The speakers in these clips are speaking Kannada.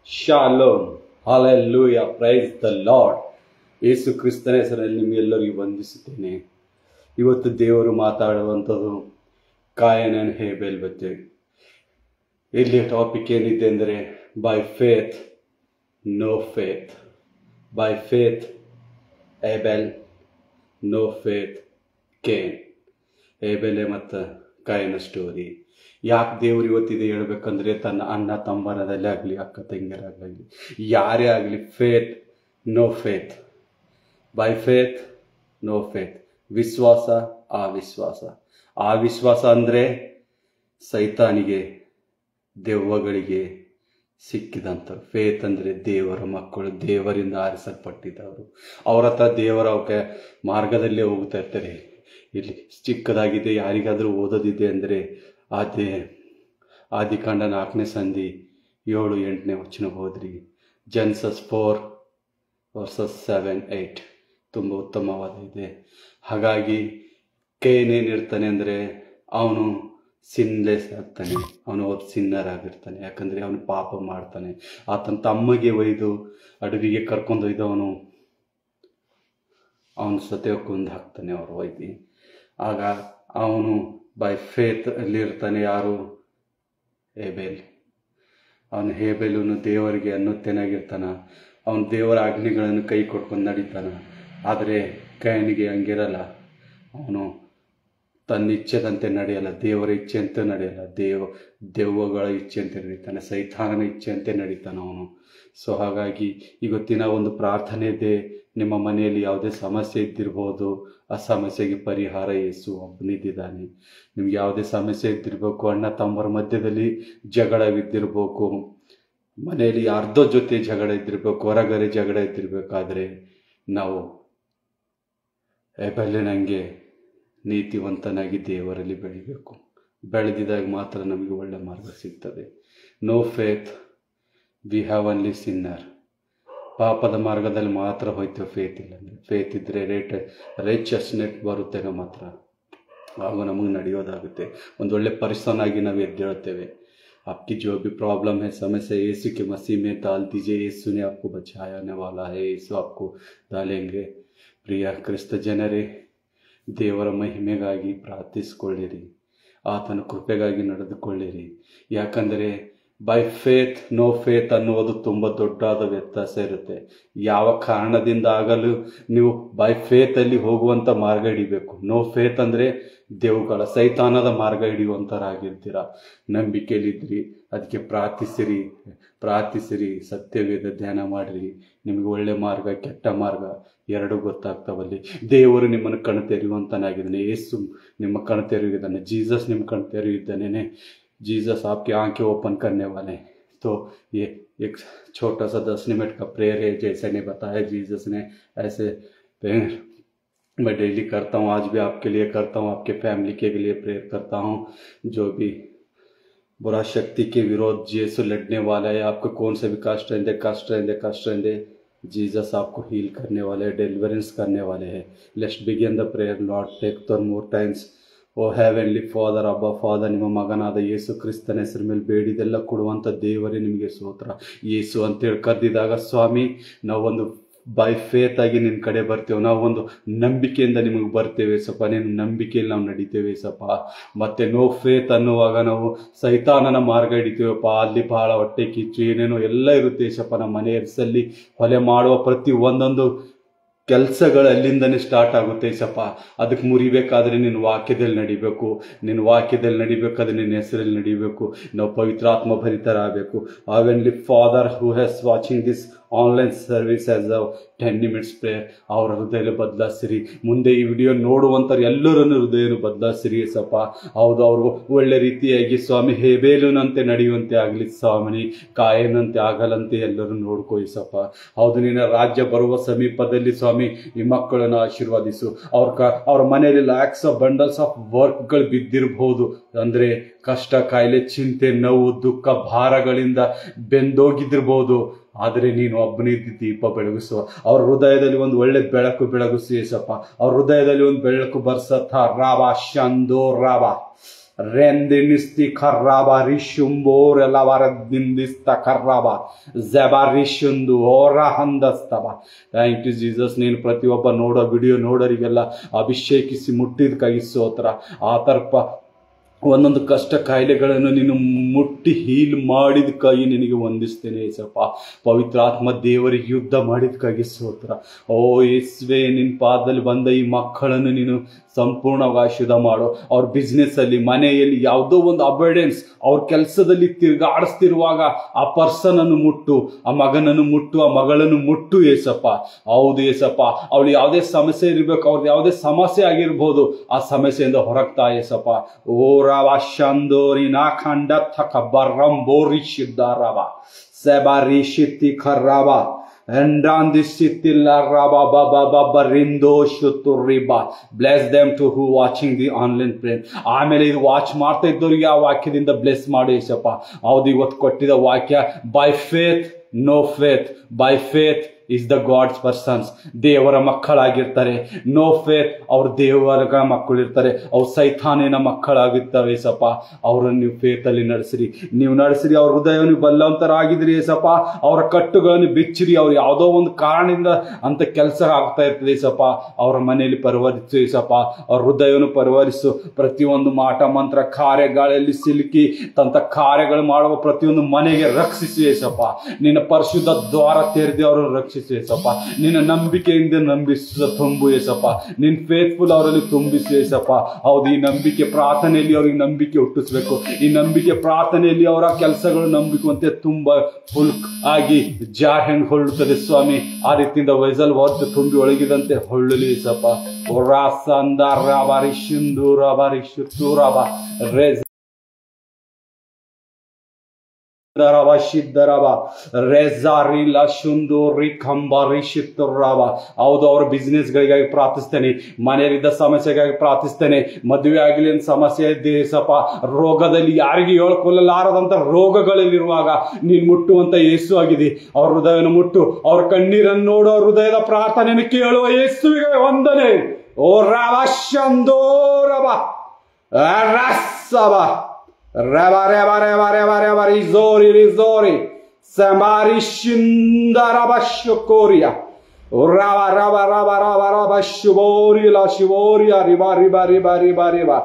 Shalom, hallelujah, praise the Lord. ಯೇಸು ಕ್ರಿಸ್ತನ ಹೆಸರಲ್ಲಿ ನಿಮಗೆಲ್ಲರಿಗೂ ವಂದಿಸುತ್ತೇನೆ. ಇವತ್ತು ದೇವರು ಮಾತಾಡುವಂಥದ್ದು ಕಾಯಿನ್ ಅಂಡ್ ಹೇಬೆಲ್ ಬಗ್ಗೆ. ಇಲ್ಲಿ ಟಾಪಿಕ್ ಏನಿದೆ ಅಂದರೆ by faith no faith. By faith ಹೇಬೆಲ್, ನೋ ಫೇತ್ ಕೇನ್. ಹೇಬೆಲೆ ಮತ್ತು ಕಾಯಿನ ಸ್ಟೋರಿ. ಯಾಕೆ ದೇವರು ಇವತ್ತಿದೆ ಹೇಳ್ಬೇಕಂದ್ರೆ, ತನ್ನ ಅಣ್ಣ ತಮ್ಮನದಲ್ಲಿ ಆಗಲಿ, ಅಕ್ಕ ತಂಗಿಯರಾಗಲಿ, ಯಾರೇ ಆಗಲಿ, faith no faith. By faith no faith. ವಿಶ್ವಾಸ ಅವಿಶ್ವಾಸ. ಅವಿಶ್ವಾಸ ಅಂದರೆ ಸೈತಾನಿಗೆ, ದೆವ್ವಗಳಿಗೆ ಸಿಕ್ಕಿದಂಥ. ಫೇತ್ ಅಂದರೆ ದೇವರ ಮಕ್ಕಳು, ದೇವರಿಂದ ಆರಿಸಲ್ಪಟ್ಟಿದ್ದವರು. ಅವ್ರ ಹತ್ರ ದೇವರ ಮಾರ್ಗದಲ್ಲೇ ಹೋಗ್ತಾ ಇರ್ತಾರೆ. ಇಲ್ಲಿ ಚಿಕ್ಕದಾಗಿದೆ, ಯಾರಿಗಾದರೂ ಓದೋದಿದೆ ಅಂದರೆ ಆದಿಕಾಂಡ 4ನೇ ಸಂಧಿ 7-8ನೇ ವಚನ ಹೋದ್ರಿ. ಜೆನೆಸಿಸ್ 4:7-8 ತುಂಬ ಉತ್ತಮವಾದ ಇದೆ. ಹಾಗಾಗಿ ಕೈನ್ ಏನಿರ್ತಾನೆ ಅಂದರೆ ಅವನು ಸಿನ್ಲೆಸ್ ಆಗ್ತಾನೆ, ಅವನು ಸಿನ್ನರ್ ಆಗಿರ್ತಾನೆ. ಯಾಕಂದರೆ ಅವನು ಪಾಪ ಮಾಡ್ತಾನೆ. ಆತನ ತಮ್ಮಗೆ ಒಯ್ದು ಅಡವಿಗೆ ಕರ್ಕೊಂಡೊಯ್ದವನು ಅವನು ಸತೆ ಕೊಂದು ಹಾಕ್ತಾನೆ, ಅವರು ಒಯ್ದು. ಆಗ ಅವನು ಬೈ ಫೇತ್ ಅಲ್ಲಿ ಇರ್ತಾನೆ. ಯಾರು? ಹೇಬೆಲ್. ಅವನು ಹೇಬೆಲನು ದೇವರಿಗೆ ಅನ್ನುತ್ತೇನಾಗಿರ್ತಾನ. ಅವನು ದೇವರ ಆಜ್ಞೆಗಳನ್ನು ಕೈ ಕೊಟ್ಕೊಂಡು ನಡೀತಾನ. ಆದರೆ ಕೈನಿಗೆ ಹಂಗಿರಲ್ಲ. ಅವನು ತನ್ನ ಇಚ್ಛೆದಂತೆ ನಡೆಯಲ್ಲ, ದೇವರ ಇಚ್ಛೆಯಂತೆ ನಡೆಯಲ್ಲ, ದೆವ್ವಗಳ ಇಚ್ಛೆಯಂತೆ ನಡೀತಾನೆ, ಸೈತಾನನ ಇಚ್ಛೆಯಂತೆ ನಡೀತಾನೆ ಅವನು. ಸೊ ಹಾಗಾಗಿ ಇವತ್ತಿನ ಒಂದು ಪ್ರಾರ್ಥನೆ ಇದೆ. ನಿಮ್ಮ ಮನೆಯಲ್ಲಿ ಯಾವುದೇ ಸಮಸ್ಯೆ ಇದ್ದಿರ್ಬೋದು, ಆ ಸಮಸ್ಯೆಗೆ ಪರಿಹಾರ ಯೇಸು ಒಬ್ಬನಿದ್ದಾನೆ. ನಿಮ್ಗೆ ಯಾವುದೇ ಸಮಸ್ಯೆ ಇದ್ದಿರ್ಬೇಕು, ಅಣ್ಣ ತಮ್ಮರ ಮಧ್ಯದಲ್ಲಿ ಜಗಳವಿದ್ದಿರ್ಬೇಕು, ಮನೆಯಲ್ಲಿ ಯಾರ್ದೋ ಜೊತೆ ಜಗಳ ಇದ್ದಿರ್ಬೇಕು, ಹೊರಗಡೆ ಜಗಳ ಇದ್ದಿರ್ಬೇಕಾದ್ರೆ ನಾವು ಹೇಬೆಲನಂಗೆ ನೀತಿವಂತನಾಗಿ ದೇವರಲ್ಲಿ ಬೆಳಿಬೇಕು. ಬೆಳೆದಿದಾಗ ಮಾತ್ರ ನಮಗೆ ಒಳ್ಳೆ ಮಾರ್ಗ ಸಿಗ್ತದೆ. No faith, we have only sinner. ಪಾಪದ ಮಾರ್ಗದಲ್ಲಿ ಮಾತ್ರ ಹೋಯ್ತೇವೆ. ಫೇತ್ ಇಲ್ಲ ಅಂದರೆ, ಫೇತ್ ಇದ್ದರೆ ರೈಚಸ್ನೆಸ್ ಬರುತ್ತೆ ನಮ್ಮ ಹತ್ರ, ಹಾಗೂ ನಮಗೆ ನಡೆಯೋದಾಗುತ್ತೆ. ಒಂದು ಒಳ್ಳೆ ಪರ್ಸನ್ ಆಗಿ ನಾವು ಎದ್ದೇಳುತ್ತೇವೆ. आपकी जो भी प्रॉब्लम है, समस्या, यीशु के मसीह में डाल दीजिए. यीशु ने आपको बचाने वाला है. यीशु आपको डालेंगे. ಪ್ರಿಯ ಕ್ರಿಸ್ತ ಜನರೇ, ದೇವರ ಮಹಿಮೆಗಾಗಿ ಪ್ರಾರ್ಥಿಸಿಕೊಳ್ಳಿರಿ, ಆತನ ಕೃಪೆಗಾಗಿ ನಡೆದುಕೊಳ್ಳಿರಿ. ಯಾಕಂದರೆ ಬೈ ಫೇತ್ ನೋ ಫೇತ್ ಅನ್ನುವುದು ತುಂಬ ದೊಡ್ಡದಾದ ವ್ಯತ್ಯಾಸ ಇರುತ್ತೆ. ಯಾವ ಕಾರಣದಿಂದ ಆಗಲು ನೀವು ಬೈ ಫೇತಲ್ಲಿ ಹೋಗುವಂಥ ಮಾರ್ಗ ಹಿಡಿಬೇಕು. ನೋ ಫೇತ್ ಅಂದರೆ ದೇವುಗಳ ಸೈತಾನದ ಮಾರ್ಗ ಹಿಡಿಯುವಂಥರಾಗಿರ್ತೀರ. ನಂಬಿಕೆಯಲ್ಲಿದ್ದಿರಿ, ಅದಕ್ಕೆ ಪ್ರಾರ್ಥಿಸಿರಿ, ಸತ್ಯವೇದ ಧ್ಯಾನ ಮಾಡಿರಿ. ನಿಮಗೆ ಒಳ್ಳೆ ಮಾರ್ಗ, ಕೆಟ್ಟ ಮಾರ್ಗ ಎರಡೂ ಗೊತ್ತಾಗ್ತಾವಲ್ಲಿ. ದೇವರು ನಿಮ್ಮನ್ನು ಕಣ್ಣು ತೆರೆಯುವಂತನಾಗಿದ್ದಾನೆ. ಯೇಸು ನಿಮ್ಮ ಕಣ್ಣು ತೆರೆಯುವುದಾನೆ. ಜೀಸಸ್ ನಿಮ್ಮ ಕಣ್ಣು ತೆರೆಯುತ್ತಾನೆ. जीसस आपकी आंखें ओपन करने वाले हैं. तो ये एक छोटा सा 10 मिनट का प्रेयर है. जैसे ने बताया जीसस ने, ऐसे प्रेयर मैं डेली करता हूँ. आज भी आपके लिए करता हूँ, आपके फैमिली के लिए प्रेयर करता हूँ. जो भी बुरा शक्ति के विरोध यीशु लड़ने वाला है. आपको कौन से भी कष्ट रहेंगे, जीसस आपको हील करने वाले हैं, डिलीवरेंस करने वाले हैं. Let's begin the prayer. Lord take 10 more times. O heavenly father, ಅಬ್ಬಾ ಫಾದರ್, ನಿಮ್ಮ ಮಗನಾದ ಯೇಸು ಕ್ರಿಸ್ತನ ಹೆಸರು ಮೇಲೆ ಬೇಡಿದೆಲ್ಲ ಕೊಡುವಂಥ ದೇವರೇ ನಿಮಗೆ ಸ್ತೋತ್ರ. ಯೇಸು ಅಂತೇಳಿ ಕರೆದಿದಾಗ ಸ್ವಾಮಿ, ನಾವೊಂದು ಬೈ ಫೇತ್ ಆಗಿ ನಿನ್ನ ಕಡೆ ಬರ್ತೇವೆ. ನಾವು ಒಂದು ನಂಬಿಕೆಯಿಂದ ನಿಮಗೆ ಬರ್ತೇವೆ ಸಪ್ಪ. ನಿನ್ನ ನಂಬಿಕೆಯಲ್ಲಿ ನಾವು ನಡೀತೇವೆ ಸಪ್ಪ. ಮತ್ತೆ ನೋ ಫೇತ್ ಅನ್ನುವಾಗ ನಾವು ಸೈತಾನನ ಮಾರ್ಗ ಹಿಡಿತೇವಪ್ಪ. ಅಲ್ಲಿ ಬಹಳ ಹೊಟ್ಟೆ ಕಿಚ್ಚು ಏನೇನೋ ಎಲ್ಲ ಇರುತ್ತೆ ಸಪ್ಪ. ನಮ್ಮ ಮನೆ ಹೆಸರಲ್ಲಿ ಹೊಲೆ ಮಾಡುವ ಪ್ರತಿ ಒಂದೊಂದು ಕೆಲಸಗಳು ಅಲ್ಲಿಂದನೇ ಸ್ಟಾರ್ಟ್ ಆಗುತ್ತೆ ಸಪ್ಪ. ಅದಕ್ಕೆ ಮುರಿಬೇಕಾದ್ರೆ ನಿನ್ನ ವಾಕ್ಯದಲ್ಲಿ ನಡಿಬೇಕು. ನಿನ್ನ ವಾಕ್ಯದಲ್ಲಿ ನಡಿಬೇಕಾದ್ರೆ ನಿನ್ನ ಹೆಸರಲ್ಲಿ ನಡಿಬೇಕು. ನಾವು ಪವಿತ್ರಾತ್ಮ ಭರಿತರಾಗಬೇಕು. Heavenly father who has watching this online service as a 10 minutes prayer, ಅವರ ಹೃದಯ ಬದಲಾಯಿಸಿರಿ. ಮುಂದೆ ಈ ವಿಡಿಯೋ ನೋಡುವಂಥವ್ರು ಎಲ್ಲರನ್ನು ಹೃದಯನು ಬದಲಾಯಿಸಿರಿ ಸಪ್ಪ. ಹೌದು, ಅವರು ಒಳ್ಳೆ ರೀತಿಯಾಗಿ ಸ್ವಾಮಿ ಹೇಬೇಲನಂತೆ ನಡೆಯುವಂತೆ ಆಗಲಿ ಸ್ವಾಮಿ, ಕಾಯನಂತೆ ಆಗಲಂತೆ ಎಲ್ಲರೂ ನೋಡ್ಕೊಳ್ಳಿ ಸಪ್ಪ. ಹೌದು, ನಿನ್ನ ರಾಜ್ಯ ಬರುವ ಸಮೀಪದಲ್ಲಿ ಸ್ವಾಮಿ ಈ ಮಕ್ಕಳನ್ನು ಆಶೀರ್ವಾದಿಸು. ಅವ್ರ ಮನೆಯಲ್ಲಿ ಲ್ಯಾಕ್ಸ್ ಆಫ್ ಬಂಡಲ್ಸ್ ಆಫ್ ವರ್ಕ್ಗಳು ಬಿದ್ದಿರಬಹುದು. ಅಂದರೆ ಕಷ್ಟ, ಕಾಯಿಲೆ, ಚಿಂತೆ, ನೋವು, ದುಃಖ, ಭಾರಗಳಿಂದ ಬೆಂದೋಗಿದ್ದಿರ್ಬೋದು. ಆದರೆ ನೀನು ಒಬ್ಬನಿದ್ದ ದೀಪ ಬೆಳಗಿಸುವ. ಅವ್ರ ಹೃದಯದಲ್ಲಿ ಒಂದು ಒಳ್ಳೆ ಬೆಳಕು ಏಸಪ್ಪ. ಅವ್ರ ಹೃದಯದಲ್ಲಿ ಒಂದು ಬೆಳಕು ಬರ್ಸತ್ತ. ರಾಬಾ ಶಂದೋ ರಾಬಾ Rendinisti karaba rishumbo relavara dindista karaba zabarishindu ora handastaba. Thank you Jesus. ನೀನು ಪ್ರತಿಯೊಬ್ಬ ನೋಡೋ ವಿಡಿಯೋ ನೋಡೋರಿಗೆಲ್ಲ ಅಭಿಷೇಕಿಸಿ ಮುಟ್ಟಿದಕ್ಕಾಗಿ ಸ್ತೋತ್ರ. ಆ ತರ್ಪ ಒಂದೊಂದು ಕಷ್ಟ ಕಾಯಿಲೆಗಳನ್ನು ನೀನು ಮುಟ್ಟಿ ಹೀಲ್ ಮಾಡಿದಕ್ಕಾಗಿ ನಿನಗೆ ವಂದಿಸ್ತೇನೆ ಏಸಪ್ಪ. ಪವಿತ್ರಾತ್ಮ ದೇವರಿಗೆ ಯುದ್ಧ ಮಾಡಿದಕ್ಕಾಗಿ ಸ್ತೋತ್ರ. ಓ ಯೇಸುವೆ, ನಿನ್ನ ಪಾದದಲ್ಲಿ ಬಂದ ಈ ಮಕ್ಕಳನ್ನು ನೀನು ಸಂಪೂರ್ಣವಾಗಿ ಶುದ್ಧ ಮಾಡು. ಅವ್ರ ಬಿಸ್ನೆಸ್ಸಲ್ಲಿ, ಮನೆಯಲ್ಲಿ ಯಾವುದೋ ಒಂದು ಅಬೈಡೆನ್ಸ್, ಅವ್ರ ಕೆಲಸದಲ್ಲಿ ತಿರುಗಾಡಿಸ್ತಿರುವಾಗ ಆ ಪರ್ಸನನ್ನು ಮುಟ್ಟು, ಆ ಮಗನನ್ನು ಮುಟ್ಟು, ಆ ಮಗಳನ್ನು ಮುಟ್ಟು ಏಸಪ್ಪ. ಹೌದು ಏಸಪ್ಪ, ಅವಳು ಯಾವುದೇ ಸಮಸ್ಯೆ ಇರಬೇಕು, ಅವ್ರದ್ದು ಯಾವುದೇ ಸಮಸ್ಯೆ ಆಗಿರ್ಬೋದು, ಆ ಸಮಸ್ಯೆಯಿಂದ ಹೊರಗ್ತಾ ಏಸಪ್ಪ. ಓ ರಾವ ಶಂದೋರಿ ನಾ ಖಂಡ ಥಕ ಬರ್ರಂಬೋರಿ ಶಿದ್ದಾರವ ಸೆಬಾರಿ ಶಿತ್ತಿ ಖರ್ರಾವ Bless them to who watching the online prayer. ಆಮೇಲೆ ಇದು ವಾಚ್ ಮಾಡ್ತಾ ಇದ್ದವ್ರಿಗೆ ಆ ವಾಕ್ಯದಿಂದ ಬ್ಲೆಸ್ ಮಾಡಿ ಏಸಪ್ಪ. ಹೌದು, ಇವತ್ತು ಕೊಟ್ಟಿದ್ದ ವಾಕ್ಯ by faith no faith, by faith is the God's persons. ದೇವರ ಮಕ್ಕಳಾಗಿರ್ತಾರೆ. ನೋ ಫೇತ್, ಅವ್ರ ದೇವರ ಮಕ್ಕಳಿರ್ತಾರೆ, ಅವ್ರು ಸೈತಾನಿನ ಮಕ್ಕಳಾಗಿರ್ತವೆ ಏಸಪ್ಪ. ಅವರನ್ನು ನೀವು ಫೇತಲ್ಲಿ ನಡೆಸಿರಿ, ನೀವು ನಡೆಸಿರಿ. ಅವ್ರ ಹೃದಯವನ್ನು ಬಲ್ಲವಂತರಾಗಿದ್ರಿ ಏಸಪ್ಪ. ಅವರ ಕಟ್ಟುಗಳನ್ನು ಬಿಚ್ಚಿರಿ. ಅವ್ರು ಯಾವುದೋ ಒಂದು ಕಾರಣದಿಂದ ಅಂತ ಕೆಲಸ ಆಗ್ತಾ ಇರ್ತದೆ ಏಸಪ್ಪ. ಅವರ ಮನೆಯಲ್ಲಿ ಪರಿವರ್ತಿಸು ಏಸಪ್ಪ. ಅವ್ರ ಹೃದಯವನ್ನು ಪರಿವರಿಸು. ಪ್ರತಿಯೊಂದು ಮಾಟ ಮಂತ್ರ ಕಾರ್ಯಗಳಲ್ಲಿ ಸಿಲುಕಿ ತಂತ ಕಾರ್ಯಗಳು ಮಾಡುವ ಪ್ರತಿಯೊಂದು ಮನೆಗೆ ರಕ್ಷಿಸು ಏಸಪ್ಪ. ನಿನ್ನ ಪರಿಶುದ್ಧ ದ್ವಾರ ತೆರೆದು ಅವರನ್ನು ರಕ್ಷಿಸು ಏಸಪ್ಪ. ನಿನ್ನ ನಂಬಿಕೆಯಿಂದ ತುಂಬು ಏಸಪ್ಪ. ನಿನ್ ಫೇತ್ಫುಲ್ ಅವರಲ್ಲಿ ತುಂಬಿಸು ಏಸಪ್ಪ. ಹೌದು, ಈ ನಂಬಿಕೆ ಪ್ರಾರ್ಥನೆಯಲ್ಲಿ ಅವ್ರಿಗೆ ನಂಬಿಕೆ ಹುಟ್ಟಿಸ್ಬೇಕು. ಈ ನಂಬಿಕೆ ಪ್ರಾರ್ಥನೆಯಲ್ಲಿ ಅವರ ಕೆಲಸಗಳು ನಂಬಿಕುವಂತೆ ತುಂಬಾ ಫುಲ್ ಆಗಿ ಜಾರ್ ಹೆಂಗ್ ಹೊಳ್ಳುತ್ತದೆ ಸ್ವಾಮಿ, ಆ ರೀತಿಯಿಂದ ವೈಸಲ್ ಹೊತ್ತು ತುಂಬಿ ಒಳಗಿದಂತೆ ಹೊಳ್ಳಲಿ ಏಸಪ್ಪ. ರಾಸ ಅಂದಾರ ಬಾರಿ ಶಿಂದೂರ ಬಾರಿ ಶುತ್ತೂರ ಬಾ ರೇಜ್ ಹೌದು, ಅವ್ರ ಬಿಸ್ನೆಸ್ ಗಳಿಗಾಗಿ ಪ್ರಾರ್ಥಿಸ್ತೇನೆ. ಮನೆಯಲ್ಲಿದ್ದ ಸಮಸ್ಯೆಗಾಗಿ ಪ್ರಾರ್ಥಿಸ್ತೇನೆ. ಮದುವೆ ಆಗಲಿ ಅಂತ ಸಮಸ್ಯೆ ಇದ್ದೇಸಪ್ಪ. ರೋಗದಲ್ಲಿ ಯಾರಿಗೆ ಹೇಳ್ಕೊಳ್ಳಲಾರದಂತ ರೋಗಗಳಲ್ಲಿರುವಾಗ ನೀನ್ ಮುಟ್ಟುವಂತ ಯೇಸು ಆಗಿದೆ. ಅವ್ರ ಹೃದಯವನ್ನು ಮುಟ್ಟು, ಅವ್ರ ಕಣ್ಣೀರನ್ನು ನೋಡು, ಅವ್ರ ಹೃದಯದ ಪ್ರಾರ್ಥನೆಯನ್ನು ಕೇಳುವ ಯೇಸುವಿಗೆ ವಂದನೆ. ಓ ರಾವಶಂದೋ ರವ ರಸವ Reba reba reba reba reba rizori rizori samari shindaraba shokoria raba raba raba raba raba shivori la shivoria riba riba riba riba riba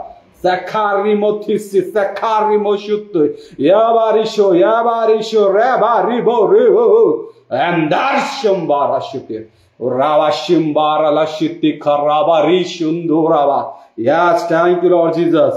sakari motisi sakari moshuttu yabarisho reba ribo ribo andar shambara shuti rava shimbara la shiti karaba rishundurava. Yes, thank you Lord Jesus.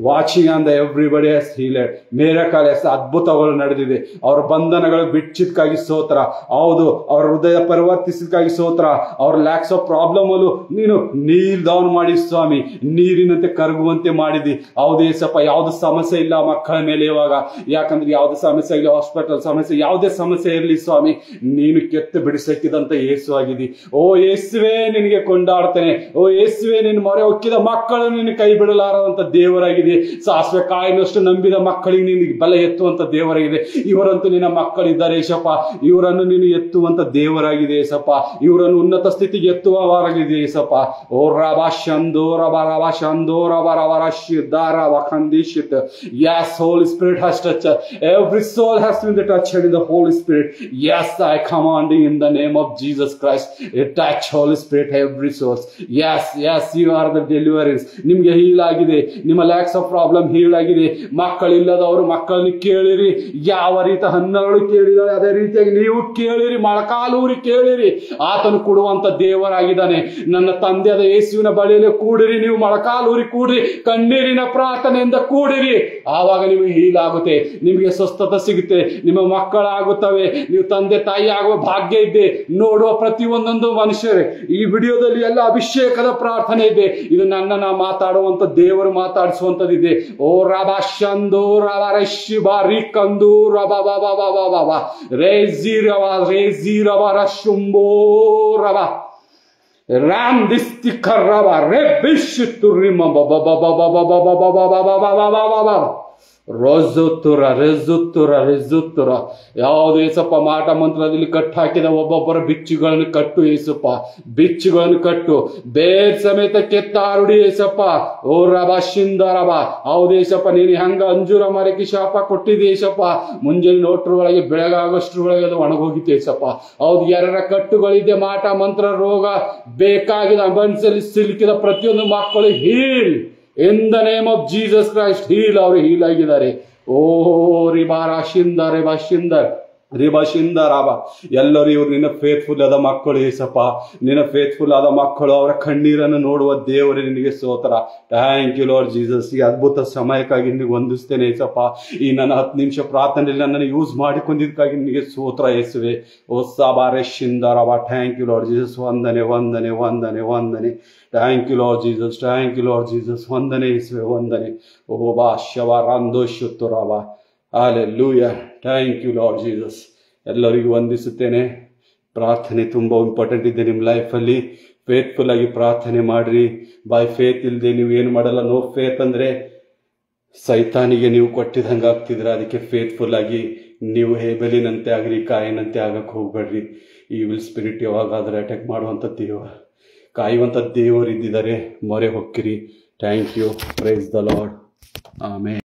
Watching ಅಂದ ಎವ್ರಿಬಡಿ ಹ್ಯಾಸ್ ಹೀಲೆಡ್. ಮಿರಕಲ್, ಅದ್ಭುತಗಳು ನಡೆದಿದೆ. ಅವರ ಬಂಧನಗಳು ಬಿಚ್ಚಿದಕ್ಕಾಗಿ ಸ್ತೋತ್ರ. ಹೌದು, ಅವರ ಹೃದಯ ಪರಿವರ್ತಿಸಿದಕ್ಕಾಗಿ ಸ್ತೋತ್ರ. ಅವ್ರ ಲ್ಯಾಕ್ಸ್ ಆಫ್ ಪ್ರಾಬ್ಲಮ್ ಅಲ್ಲೂ ನೀನು ನೀಲ್ ಡೌನ್ ಮಾಡಿ ಸ್ವಾಮಿ, ನೀರಿನಂತೆ ಕರಗುವಂತೆ ಮಾಡಿದಿ. ಹೌದು ಏಸಪ್ಪ, ಯಾವ್ದು ಸಮಸ್ಯೆ ಇಲ್ಲ ಮಕ್ಕಳ ಮೇಲೆ ಇವಾಗ. ಯಾಕಂದ್ರೆ ಯಾವ್ದು ಸಮಸ್ಯೆ ಇಲ್ಲ, ಹಾಸ್ಪಿಟಲ್ ಸಮಸ್ಯೆ, ಯಾವುದೇ ಸಮಸ್ಯೆ ಇರಲಿ ಸ್ವಾಮಿ, ನೀನು ಕೆತ್ತು ಬಿಡಿಸಕ್ಕಿದಂತ ಯೇಸು ಆಗಿದಿ. ಓ ಯೇಸುವೆ, ನಿನಗೆ ಕೊಂಡಾಡ್ತೇನೆ. ಓ ಯೇಸುವೆ, ನಿನ್ನ ಮೊರೆ ಹೊಕ್ಕಿದ ಮಕ್ಕಳು ನಿನ್ನ ಕೈ ಬಿಡಲಾರದಂತ ದೇವರಾಗಿದೆ. ಸಾಸಿವೆ ಕಾಯಿನಷ್ಟು ನಂಬಿದ ಮಕ್ಕಳಿಗೆ ನೀನು ಬಲ ಎತ್ತುವಂತ ದೇವರಾಗಿದೆ. ಇವರಂತೂ ನಿನ್ನ ಮಕ್ಕಳಿದ್ದಾರೆ ಏಸಪ್ಪ. ಇವರನ್ನು ನೀನು ಎತ್ತುವಂತ ದೇವರಾಗಿದೆ ಏಸಪ್ಪ. ಇವರನ್ನು ಉನ್ನತ ಸ್ಥಿತಿಗೆ ಎತ್ತುವವರಾಗಿದೆ ಏಸಪ್ಪ. ಓ ರಬ ಶಂದೋರ ಬರವ ಶಂದೋರ ಬರವರ ಶಿದ್ದಾರ ವಖಂದಿಶಿತ್. Yes, Holy Spirit has touched. Every soul has been touched in the Holy Spirit. Yes, I command in the name of Jesus Christ. Touch Holy Spirit every soul. Yes, yes, you are the deliverance. ನಿಮ್ಗೆ ಹೀಲ್ ಆಗಿದೆ. ನಿಮ್ಮ ಲ್ಯಾಕ್ಸ್ ಆಫ್ ಪ್ರಾಬ್ಲಮ್ ಹೀಲ್ ಆಗಿದೆ. ಮಕ್ಕಳಿಲ್ಲದವರು ಮಕ್ಕಳನ್ನು ಕೇಳಿರಿ. ಯಾವ ರೀತಿ ಹನ್ನಗಳು ಕೇಳಿದಾಳೆ ಅದೇ ರೀತಿಯಾಗಿ ನೀವು ಕೇಳಿರಿ. ಮೊಳಕಾಲೂರಿ ಕೇಳಿರಿ. ಆತನು ಕೊಡುವಂತ ದೇವರಾಗಿದ್ದಾನೆ. ನನ್ನ ತಂದೆಯಾದ ಯೇಸುವಿನ ಬಳಿಯಲ್ಲಿ ಕೂಡಿರಿ. ನೀವು ಮೊಳಕಾಲೂರಿ ಕೂಡಿರಿ, ಕಣ್ಣೀರಿನ ಪ್ರಾರ್ಥನೆಯಿಂದ ಕೂಡಿರಿ. ಆವಾಗ ನಿಮಗೆ ಹೀಲ್ ಆಗುತ್ತೆ, ನಿಮಗೆ ಸ್ವಸ್ಥತೆ ಸಿಗುತ್ತೆ, ನಿಮ್ಮ ಮಕ್ಕಳಾಗುತ್ತವೆ, ನೀವು ತಂದೆ ತಾಯಿ ಆಗುವ ಭಾಗ್ಯ ಇದೆ. ನೋಡುವ ಪ್ರತಿಯೊಂದೊಂದು ಮನುಷ್ಯರೇ, ಈ ವಿಡಿಯೋದಲ್ಲಿ ಎಲ್ಲ ಅಭಿಷೇಕದ ಪ್ರಾರ್ಥನೆ ಇದೆ. ಇದು ನಾ ಮಾತಾಡುವಂತ ದೇವರು ಮಾತಾಡಿಸುವಂತದ್ದಿದೆ. ಓ ರಬಾ ಶಂದೋ ರವ ರಶಿ ಬಾರಿ ಕಂದು ರಬ ಬಾಬಾ ಬಾಬಾ ಬಾಬಾ ರೇಜಿ ರವ ರಶುಂಬೋ ರವ ರಾಮ್ ದಿಸ್ತಿ ಕರ್ರವ ರೇ ಬಿಶ್ ತುರಿಮ ಬಾಬಾ ಬಾಬಾ ಬಾಬಾ ಬಾಬಾ ಬಾಬಾ ಬಾಬಾ ಬಾಬಾ ಬಾಬಾ ರೆಜುತ್ತುರ ಯಾವುದು ಏಸಪ್ಪ ಮಾಟ ಮಂತ್ರದಲ್ಲಿ ಕಟ್ಟು ಹಾಕಿದ ಒಬ್ಬೊಬ್ಬರ ಬಿಚ್ಚುಗಳನ್ನು ಕಟ್ಟು ಏಸಪ್ಪ, ಬಿಚ್ಚುಗಳನ್ನು ಕಟ್ಟು, ಬೇರ್ ಸಮೇತ ಕೆತ್ತಾರುಡಿ ಏಸಪ್ಪ. ಓ ರಬ ಶಿಂದರಬ, ಹೌದೇಸಪ್ಪ, ನೀನು ಹಂಗ ಅಂಜೂರ ಮರಕ್ಕೆ ಶಾಪ ಕೊಟ್ಟಿದ್ದೆ ಏಸಪ್ಪ, ಮುಂಜಾನೆ ನೋಟ್ರೊಳಗೆ ಬೆಳಗಾಗೋಷ್ಟ್ರೊಳಗೆ ಅದು ಒಣಗೋಗಿತ್ತು ಏಸಪ್ಪ. ಹೌದು, ಯಾರ ಕಟ್ಟುಗಳಿದೆ, ಮಾಟ ಮಂತ್ರ ರೋಗ ಬೇಕಾಗಿದ ಮನಸ್ಸಲ್ಲಿ ಸಿಲುಕಿದ ಪ್ರತಿಯೊಂದು ಮಕ್ಕಳು heal in the name of Jesus Christ, heal, ಅವರು ಹೀಲ್ ಆಗಿದ್ದಾರೆ. ಓ ರಿಬಾಶಿಂದರಾಬ, ಎಲ್ಲರೂ ಇವ್ರು ನಿನ್ನ ಫೇತ್ಫುಲ್ ಆದ ಮಕ್ಕಳು ಏಸಪ್ಪ, ನಿನ್ನ ಫೇತ್ಫುಲ್ ಆದ ಮಕ್ಕಳು, ಅವರ ಕಣ್ಣೀರನ್ನು ನೋಡುವ ದೇವರೇ ನಿನಗೆ ಸ್ತೋತ್ರ. Thank you lord Jesus. ಈ ಅದ್ಭುತ ಸಮಯಕ್ಕಾಗಿ ನಿನಗೆ ವಂದಿಸ್ತೇನೆ ಏಸಪ್ಪ. ಈ ನನ್ನ 10 ನಿಮಿಷ ಪ್ರಾರ್ಥನೆಯಲ್ಲಿ ನನ್ನನ್ನು ಯೂಸ್ ಮಾಡಿಕೊಂಡಿದ್ದಕ್ಕಾಗಿ ನಿನಗೆ ಸ್ತೋತ್ರ ಯೇಸುವೆ. ಓ ಸಾಬಾರೆ ಶಿಂದರಾಬ, ಥ್ಯಾಂಕ್ ಯು ಲಾರ್ಡ್ ಜೀಸಸ್. ವಂದನೆ ವಂದನೆ ವಂದನೆ ವಂದನೆ. Thank you lord Jesus, thank you lord Jesus. ವಂದನೆ ಯೇಸುವೆ, ವಂದನೆ. ಓ ಬಾ ಶವ ರಂದೋಶುತ್ತುರಾಬ. Hallelujah. Thank you Lord Jesus. ಎಲ್ಲರಿಗೂ ವಂದಿಸುತ್ತೇನೆ. ಪ್ರಾರ್ಥನೆ ತುಂಬ ಇಂಪಾರ್ಟೆಂಟ್ ಇದೆ ನಿಮ್ಮ ಲೈಫಲ್ಲಿ. ಫೇತ್ಫುಲ್ ಆಗಿ ಪ್ರಾರ್ಥನೆ ಮಾಡ್ರಿ. ಬೈ ಫೇತ್ ಇಲ್ಲದೆ ನೀವು ಏನು ಮಾಡಲ್ಲ. ನೋ ಫೇತ್ ಅಂದರೆ ಸೈತಾನಿಗೆ ನೀವು ಕೊಟ್ಟಿದ್ದಂಗೆ ಆಗ್ತಿದ್ರೆ, ಅದಕ್ಕೆ ಫೇತ್ಫುಲ್ ಆಗಿ ನೀವು ಹೇಬೆಲಿನಂತೆ ಆಗ್ರಿ, ಕಾಯಿನಂತೆ ಆಗಕ್ಕೆ ಹೋಗ್ಬೇಡ್ರಿ. ಈ ವಿಲ್ ಸ್ಪಿರಿಟ್ ಯಾವಾಗಾದ್ರೆ ಅಟ್ಯಾಕ್ ಮಾಡುವಂಥ ಕಾಯುವಂಥ ದೇವರು ಇದ್ದಿದ್ದಾರೆ, ಮೊರೆ ಹೊಕ್ಕಿರಿ. Thank you. Praise the Lord. Amen.